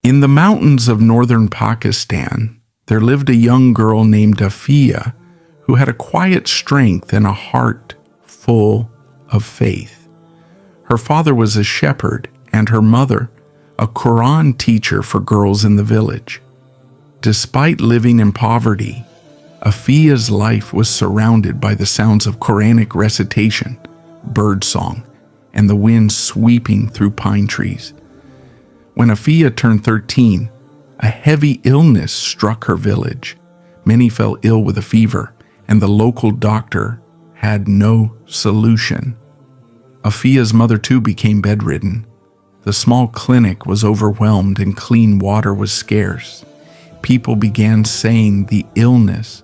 In the mountains of northern Pakistan, there lived a young girl named Afiya who had a quiet strength and a heart full of faith. Her father was a shepherd and her mother a Quran teacher for girls in the village. Despite living in poverty, Afiya's life was surrounded by the sounds of Qur'anic recitation, birdsong, and the wind sweeping through pine trees. When Afiya turned 13, a heavy illness struck her village. Many fell ill with a fever, and the local doctor had no solution. Afiya's mother too became bedridden. The small clinic was overwhelmed and clean water was scarce. People began saying the illness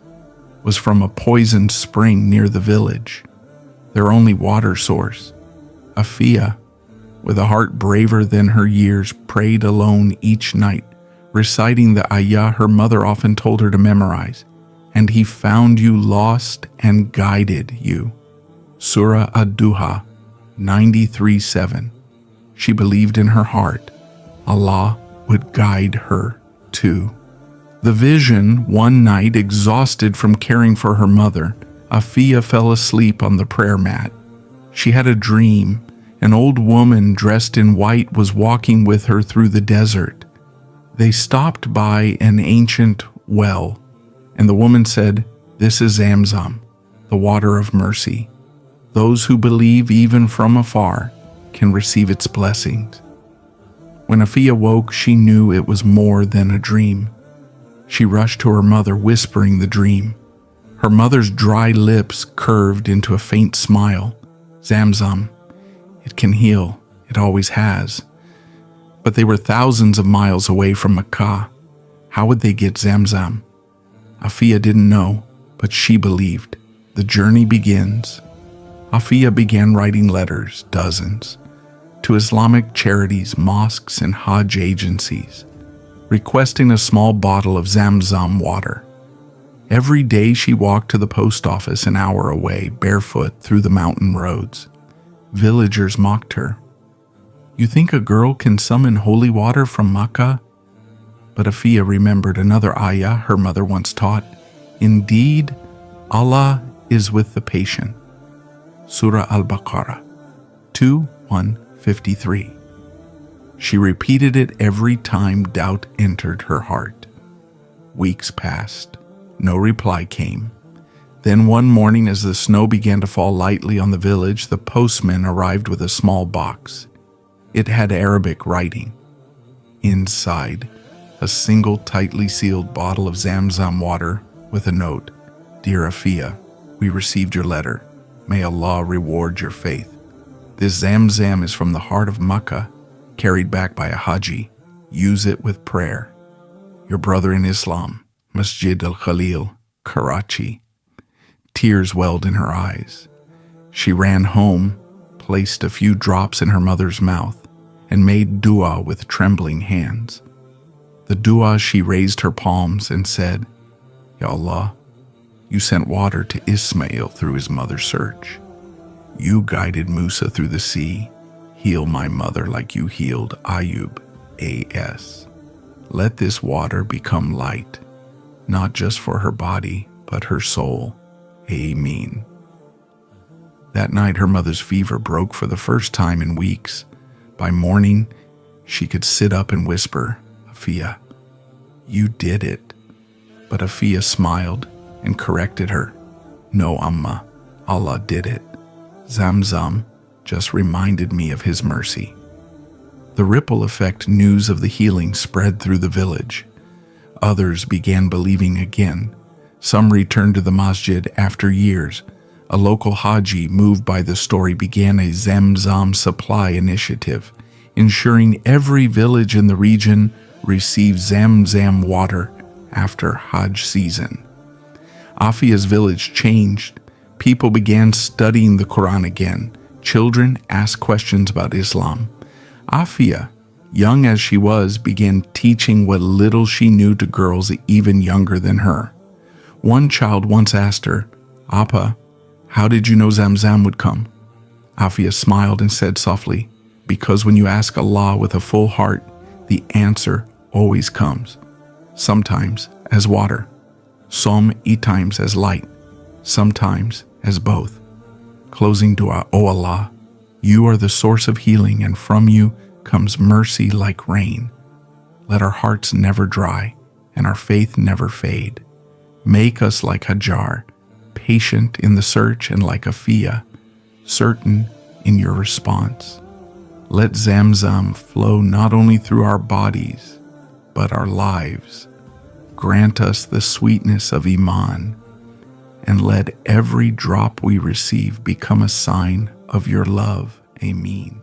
was from a poisoned spring near the village, their only water source. Afiya, with a heart braver than her years, prayed alone each night, reciting the ayah her mother often told her to memorize. And he found you lost and guided you. Surah Ad-Duha 93:7. She believed in her heart Allah would guide her too. The vision, one night, exhausted from caring for her mother, Afiya fell asleep on the prayer mat. She had a dream. An old woman dressed in white was walking with her through the desert. They stopped by an ancient well, and the woman said, "This is Zamzam, the water of mercy. Those who believe even from afar can receive its blessings." When Afiya woke, she knew it was more than a dream. She rushed to her mother, whispering the dream. Her mother's dry lips curved into a faint smile. Zamzam, it can heal, it always has. But they were thousands of miles away from Mecca. How would they get Zamzam? Afiya didn't know, but she believed. The journey begins. Afiya began writing letters, dozens, to Islamic charities, mosques, and Hajj agencies, requesting a small bottle of Zamzam water. Every day she walked to the post office an hour away, barefoot through the mountain roads. Villagers mocked her. "You think a girl can summon holy water from Makkah?" But Afiya remembered another ayah her mother once taught. Indeed, Allah is with the patient. Surah Al-Baqarah 2:153. She repeated it every time doubt entered her heart. Weeks passed. No reply came. Then one morning, as the snow began to fall lightly on the village, the postman arrived with a small box. It had Arabic writing. Inside, a single tightly sealed bottle of Zamzam water with a note. "Dear Afiya, we received your letter. May Allah reward your faith. This Zamzam is from the heart of Makkah, carried back by a Haji. Use it with prayer. Your brother in Islam, Masjid al-Khalil, Karachi." Tears welled in her eyes. She ran home, placed a few drops in her mother's mouth, and made dua with trembling hands. The dua, she raised her palms and said, "Ya Allah, you sent water to Ismail through his mother's search. You guided Musa through the sea. Heal my mother like you healed Ayub, A.S. Let this water become light, not just for her body, but her soul. Ameen." That night, her mother's fever broke for the first time in weeks. By morning, she could sit up and whisper, "Afiya, you did it." But Afiya smiled and corrected her. "No, Amma, Allah did it. Zamzam just reminded me of His mercy." The ripple effect news of the healing spread through the village. Others began believing again. Some returned to the masjid after years. A local Haji, moved by the story, began a Zamzam supply initiative, ensuring every village in the region received Zamzam water after Hajj season. Afiya's village changed. People began studying the Quran again. Children asked questions about Islam. Afiya, young as she was, began teaching what little she knew to girls even younger than her. One child once asked her, "Appa, how did you know Zamzam would come?" Afiya smiled and said softly, "Because when you ask Allah with a full heart, the answer always comes, sometimes as water, some times as light, sometimes as both. Closing dua, O Allah, you are the source of healing, and from you comes mercy like rain. Let our hearts never dry and our faith never fade. Make us like Hajar, patient in the search, and like Afiya, certain in your response. Let Zamzam flow not only through our bodies, but our lives. Grant us the sweetness of Iman, and let every drop we receive become a sign of your love. Ameen.